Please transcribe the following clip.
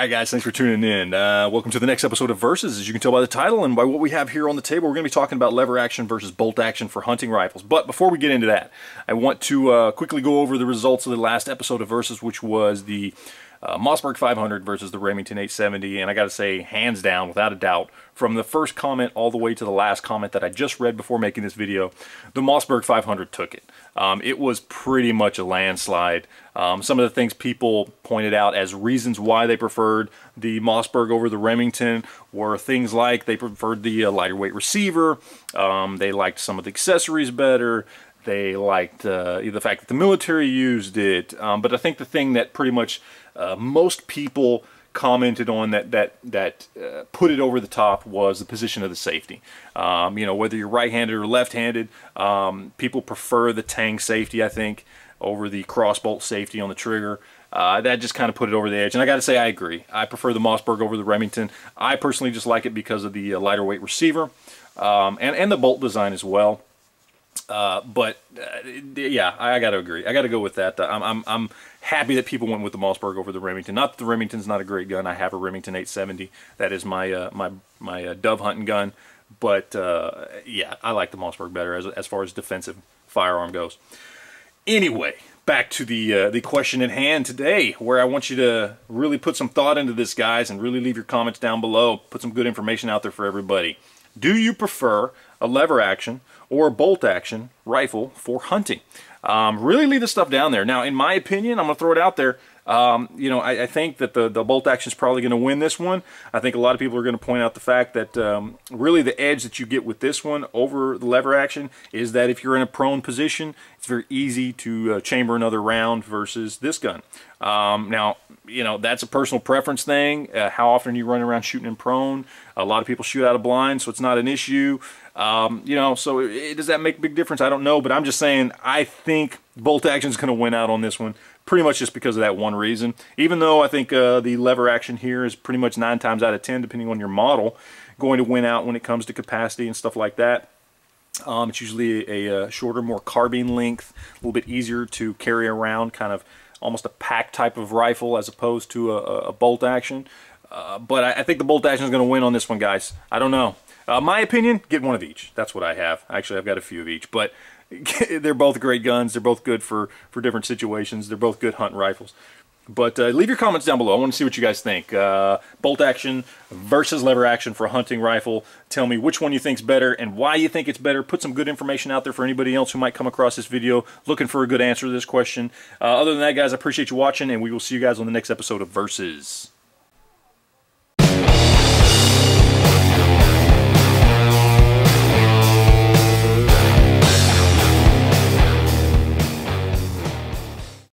Alright guys, thanks for tuning in. Welcome to the next episode of Versus. As you can tell by the title and by what we have here on the table, we're going to be talking about lever action versus bolt action for hunting rifles. But before we get into that, I want to quickly go over the results of the last episode of Versus, which was the Mossberg 500 versus the Remington 870. And I got to say, hands down, without a doubt, from the first comment all the way to the last comment that I just read before making this video, the Mossberg 500 took it. It was pretty much a landslide. Some of the things people pointed out as reasons why they preferred the Mossberg over the Remington were things like they preferred the lighter weight receiver, they liked some of the accessories better, they liked the fact that the military used it, but I think the thing that pretty much most people commented on that put it over the top was the position of the safety. You know, whether you're right-handed or left-handed, people prefer the Tang safety, I think, over the crossbolt safety on the trigger. That just kind of put it over the edge. And I got to say, I agree. I prefer the Mossberg over the Remington. I personally just like it because of the lighter weight receiver and the bolt design as well. Yeah, I got to agree. I got to go with that. I'm happy that people went with the Mossberg over the Remington. Not that the Remington's not a great gun. I have a Remington 870. That is my my dove hunting gun. But yeah, I like the Mossberg better as far as defensive firearm goes. Anyway, back to the question at hand today, where I want you to really put some thought into this, guys, and really leave your comments down below. Put some good information out there for everybody. Do you prefer a lever action or a bolt action rifle for hunting? Really leave this stuff down there. Now, in my opinion, I'm going to throw it out there. You know, I think that the bolt action is probably going to win this one. I think a lot of people are going to point out the fact that really the edge that you get with this one over the lever action is that if you're in a prone position, it's very easy to chamber another round versus this gun. Now, you know, that's a personal preference thing. How often you run around shooting in prone? A lot of people shoot out of blind, so it's not an issue. You know, so does that make a big difference? I don't know, but I'm just saying I think bolt action is going to win out on this one, pretty much just because of that one reason. Even though I think the lever action here is pretty much 9 times out of 10, depending on your model, going to win out when it comes to capacity and stuff like that. It's usually a shorter, more carbine length, a little bit easier to carry around, kind of almost a pack type of rifle as opposed to a bolt action. But I think the bolt action is going to win on this one, guys. I don't know. My opinion, get one of each. That's what I have. Actually, I've got a few of each, but they're both great guns. They're both good for different situations. They're both good hunting rifles. But leave your comments down below. I want to see what you guys think. Bolt action versus lever action for a hunting rifle. Tell me which one you think's better and why you think it's better. Put some good information out there for anybody else who might come across this video looking for a good answer to this question. Other than that, guys, I appreciate you watching, and we will see you guys on the next episode of Versus.